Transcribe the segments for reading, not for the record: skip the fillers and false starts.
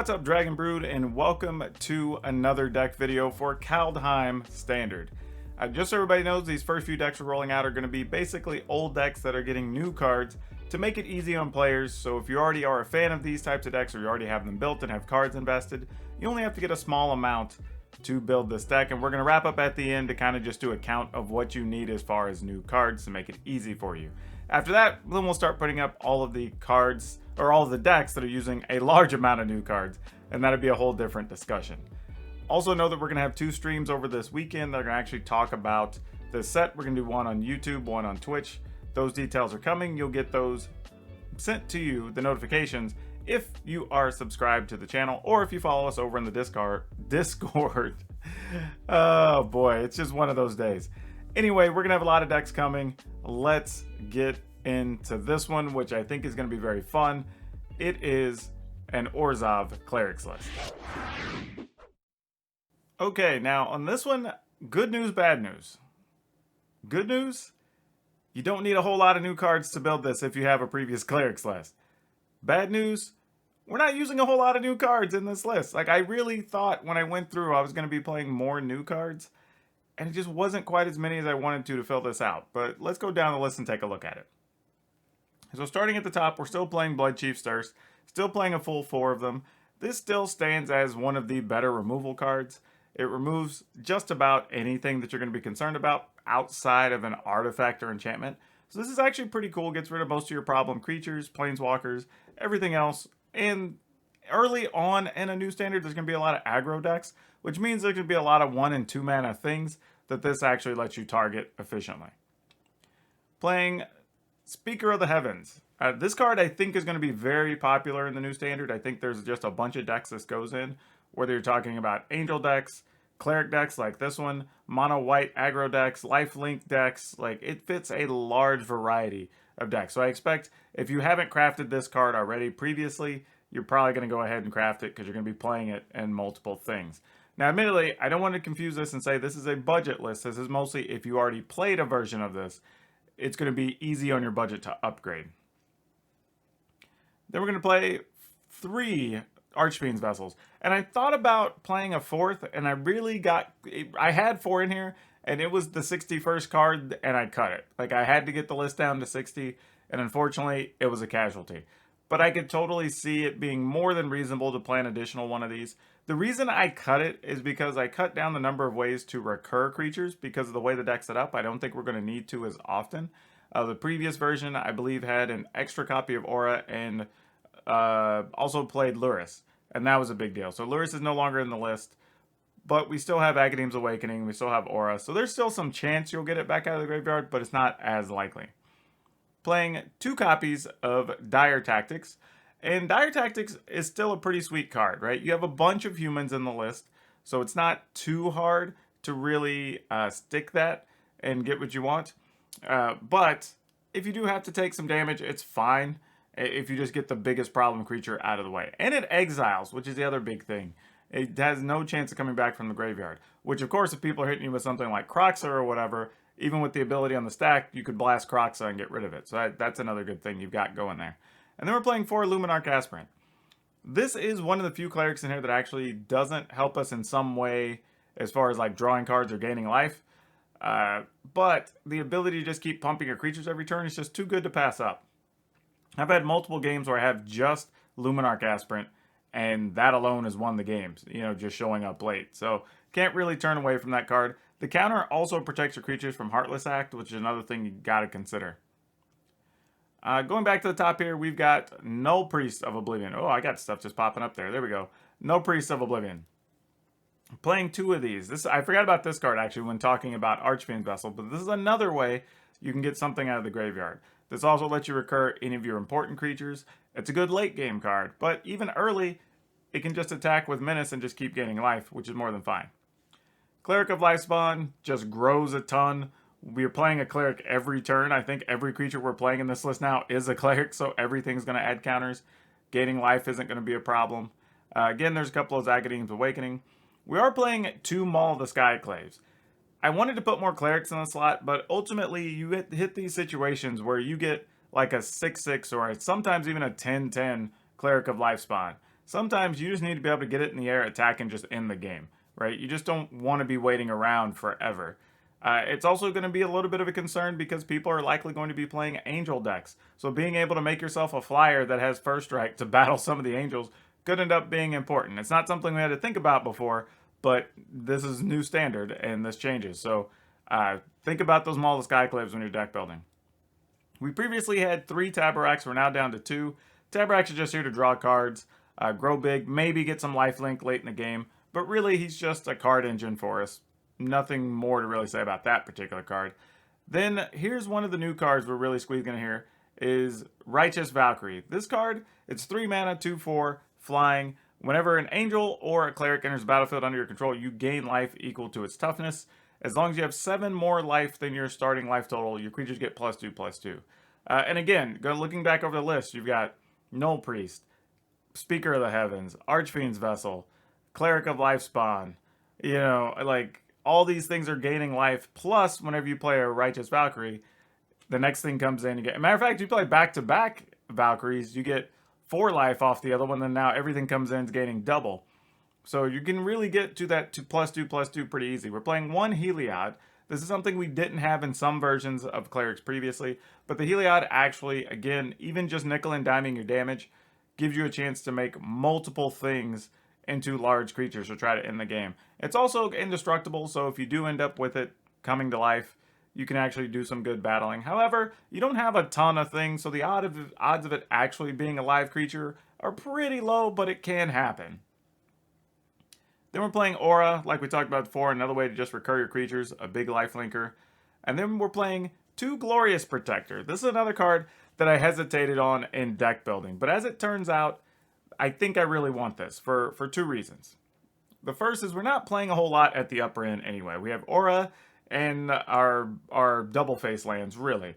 What's up, Dragon Brood, and welcome to another deck video for Kaldheim Standard. Just so everybody knows, these first few decks we're rolling out are going to be basically old decks that are getting new cards to make it easy on players. So if you already are a fan of these types of decks, or you already have them built and have cards invested, you only have to get a small amount to build this deck. And we're going to wrap up at the end to kind of just do a count of what you need as far as new cards to make it easy for you. After that, then we'll start putting up all of the cards, or all of the decks that are using a large amount of new cards, and that'd be a whole different discussion. Also know that we're going to have two streams over this weekend that are going to actually talk about this set. We're going to do one on YouTube, one on Twitch. Those details are coming. You'll get those sent to you, the notifications, if you are subscribed to the channel, or if you follow us over in the Discord. Oh boy, it's just one of those days. Anyway, we're going to have a lot of decks coming. Let's get into this one, which I think is going to be very fun. It is an Orzhov Clerics list. Okay, now on this one, good news, bad news. Good news, you don't need a whole lot of new cards to build this if you have a previous Clerics list. Bad news, we're not using a whole lot of new cards in this list. Like, I really thought when I went through I was going to be playing more new cards, and it just wasn't quite as many as I wanted to fill this out. But let's go down the list and take a look at it. So starting at the top, we're still playing Bloodchief's Thirst, still playing a full 4 of them. This still stands as one of the better removal cards. It removes just about anything that you're going to be concerned about outside of an artifact or enchantment. So this is actually pretty cool. Gets rid of most of your problem creatures, planeswalkers, everything else. And early on in a new standard, there's going to be a lot of aggro decks, which means there's going to be a lot of 1 and 2 mana things that this actually lets you target efficiently. Playing Speaker of the Heavens. This card I think is going to be very popular in the new standard. I think there's just a bunch of decks this goes in, whether you're talking about angel decks, cleric decks like this one, mono white aggro decks, lifelink decks. Like, it fits a large variety of decks. So I expect if you haven't crafted this card already previously, you're probably going to go ahead and craft it because you're going to be playing it in multiple things. Now, admittedly, I don't want to confuse this and say this is a budget list. This is mostly if you already played a version of this, it's going to be easy on your budget to upgrade. Then we're going to play 3 Archfiend's Vessels. And I thought about playing a 4th, and I had 4 in here, and it was the 61st card, and I cut it. Like, I had to get the list down to 60, and unfortunately, it was a casualty. But I could totally see it being more than reasonable to play an additional one of these. The reason I cut it is because I cut down the number of ways to recur creatures because of the way the deck's set up. I don't think we're going to need to as often. The previous version, I believe, had an extra copy of Aura and also played Lurrus, and that was a big deal. So Lurrus is no longer in the list, but we still have Agadeem's Awakening, we still have Aura, so there's still some chance you'll get it back out of the graveyard, but it's not as likely. Playing 2 copies of Dire Tactics, and Dire Tactics is still a pretty sweet card, right? You have a bunch of humans in the list, so it's not too hard to really stick that and get what you want. But if you do have to take some damage, it's fine if you just get the biggest problem creature out of the way. And it exiles, which is the other big thing. It has no chance of coming back from the graveyard, which of course if people are hitting you with something like Kroxa or whatever, even with the ability on the stack, you could blast Kroxa and get rid of it. So that's another good thing you've got going there. And then we're playing 4 Luminarch Aspirant. This is one of the few clerics in here that actually doesn't help us in some way as far as like drawing cards or gaining life. But the ability to just keep pumping your creatures every turn is just too good to pass up. I've had multiple games where I have just Luminarch Aspirant, and that alone has won the games, you know, just showing up late. So can't really turn away from that card. The counter also protects your creatures from Heartless Act, which is another thing you got to consider. Going back to the top here, we've got Null Priest of Oblivion. Oh, I got stuff just popping up there. There we go. Null Priest of Oblivion. Playing 2 of these. I forgot about this card actually when talking about Archfiend's Vessel, but this is another way you can get something out of the graveyard. This also lets you recur any of your important creatures. It's a good late game card, but even early, it can just attack with Menace and just keep gaining life, which is more than fine. Cleric of Lifespawn just grows a ton. We're playing a cleric every turn. I think every creature we're playing in this list now is a cleric, so everything's going to add counters. Gaining life isn't going to be a problem. Again, there's a couple of Agadeem's Awakening. We are playing 2 Maul of the Skyclaves. I wanted to put more clerics in the slot, but ultimately you hit these situations where you get like a 6/6 or sometimes even a 10/10 Cleric of Lifespawn. sometimes you just need to be able to get it in the air, attack, and just end the game, right? You just don't want to be waiting around forever. It's also going to be a little bit of a concern because people are likely going to be playing angel decks. So being able to make yourself a flyer that has first strike to battle some of the angels could end up being important. It's not something we had to think about before, but this is new standard and this changes. So think about those Maul the Skyclaves when you're deck building. We previously had 3 Tabaraks. We're now down to 2. Tabaraks are just here to draw cards, grow big, maybe get some lifelink late in the game, but really he's just a card engine for us. Nothing more to really say about that particular card. Then here's one of the new cards we're really squeezing in here is Righteous Valkyrie. This card, it's 3 mana, 2/4, flying. Whenever an angel or a cleric enters the battlefield under your control, you gain life equal to its toughness. As long as you have 7 more life than your starting life total, your creatures get +2/+2. And again, looking back over the list, you've got Null Priest, Speaker of the Heavens, Archfiend's Vessel, Cleric of Lifespawn. You know, like, all these things are gaining life. Plus, whenever you play a Righteous Valkyrie, the next thing comes in. You get, matter of fact, you play back-to-back Valkyries, you get 4 life off the other one, then now everything comes in, it's gaining double. So you can really get to that +2/+2 pretty easy. We're playing 1 Heliod. This is something we didn't have in some versions of Clerics previously, but the Heliod actually, again, even just nickel and diming your damage, gives you a chance to make multiple things into large creatures to try to end the game. It's also indestructible, so if you do end up with it coming to life, you can actually do some good battling. However, you don't have a ton of things, so the odds of it actually being a live creature are pretty low, but it can happen. Then we're playing Aura, like we talked about before, another way to just recur your creatures, a big lifelinker. And then we're playing 2 Glorious Protector. This is another card that I hesitated on in deck building, but as it turns out, I think I really want this for 2 reasons. The first is we're not playing a whole lot at the upper end anyway. We have Aura and our double face lands, really.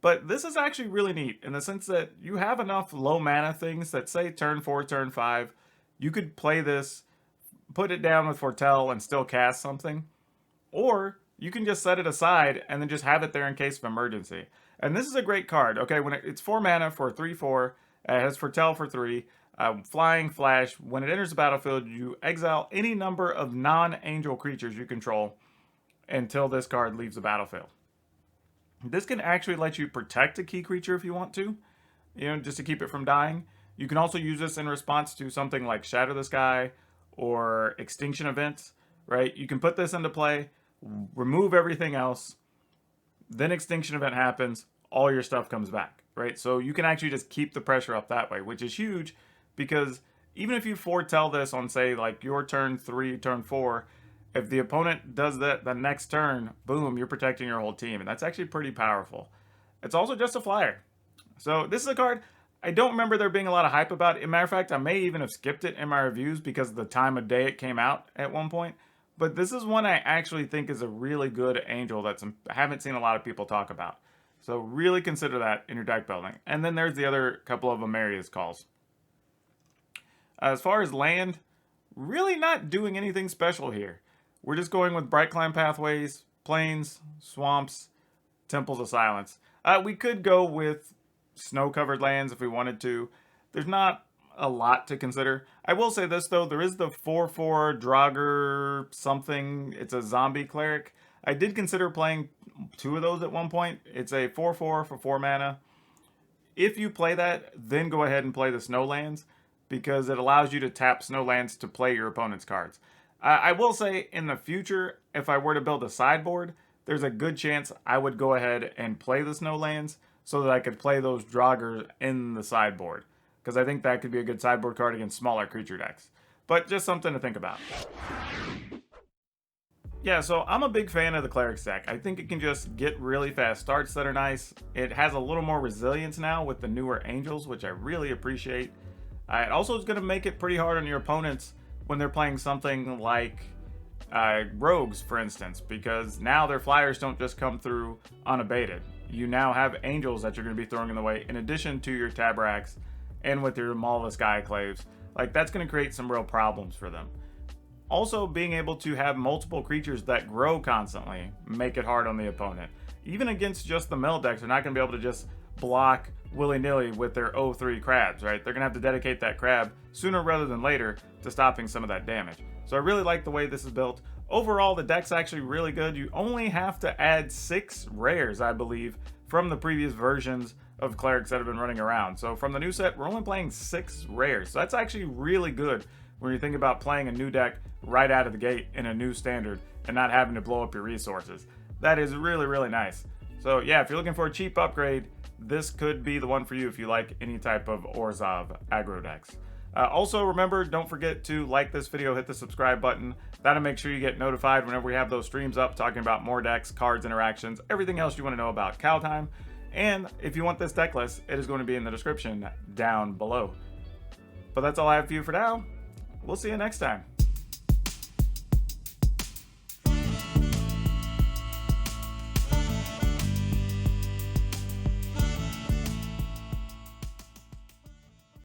But this is actually really neat in the sense that you have enough low mana things that say turn 4, turn 5, you could play this, put it down with Foretell and still cast something. Or you can just set it aside and then just have it there in case of emergency. And this is a great card. Okay, when it's 4 mana for 3/4, it has Foretell for 3, flying flash. When it enters the battlefield, you exile any number of non-angel creatures you control until this card leaves the battlefield. This can actually let you protect a key creature if you want to, you know, just to keep it from dying. You can also use this in response to something like Shatter the Sky or Extinction Events, right? You can put this into play, remove everything else, then Extinction Event happens, all your stuff comes back, right? So you can actually just keep the pressure up that way, which is huge because even if you foretell this on, say, like your turn 3, turn 4, if the opponent does that the next turn, boom, you're protecting your whole team, and that's actually pretty powerful. It's also just a flyer. So this is a card I don't remember there being a lot of hype about it. As a matter of fact, I may even have skipped it in my reviews because of the time of day it came out at one point. But this is one I actually think is a really good angel that I haven't seen a lot of people talk about. So really consider that in your deck building. And then there's the other couple of Amaria's calls. As far as land, really not doing anything special here. We're just going with Bright Climb Pathways, Plains, Swamps, Temples of Silence. We could go with snow-covered lands if we wanted to. There's not a lot to consider. I will say this, though. There is the 4/4 Draugr something. It's a zombie cleric. I did consider playing 2 of those at one point. It's a 4/4 for 4 mana. If you play that, then go ahead and play the snow lands because it allows you to tap snow lands to play your opponent's cards. I will say in the future, if I were to build a sideboard, there's a good chance I would go ahead and play the snow lands so that I could play those Draugr in the sideboard. Because I think that could be a good sideboard card against smaller creature decks. But just something to think about. Yeah, so I'm a big fan of the Clerics deck. I think it can just get really fast starts that are nice. It has a little more resilience now with the newer Angels, which I really appreciate. It also is going to make it pretty hard on your opponents when they're playing something like Rogues, for instance, because now their flyers don't just come through unabated. You now have Angels that you're going to be throwing in the way, in addition to your Tabaraks and with your Maul the Skyclaves. Like, that's going to create some real problems for them. Also, being able to have multiple creatures that grow constantly make it hard on the opponent. Even against just the mill decks, they're not going to be able to just block willy-nilly with their 0-3 crabs, right? They're gonna have to dedicate that crab sooner rather than later to stopping some of that damage. So I really like the way this is built. Overall, the deck's actually really good. You only have to add 6 rares, I believe, from the previous versions of clerics that have been running around. So from the new set, we're only playing 6 rares. So that's actually really good when you think about playing a new deck right out of the gate in a new standard and not having to blow up your resources. That is really, really nice. So yeah, if you're looking for a cheap upgrade, this could be the one for you if you like any type of Orzhov aggro decks. Also, remember, don't forget to like this video, hit the subscribe button. That'll make sure you get notified whenever we have those streams up talking about more decks, cards, interactions, everything else you want to know about Kaldheim. And if you want this deck list, it is going to be in the description down below. But that's all I have for you for now. We'll see you next time.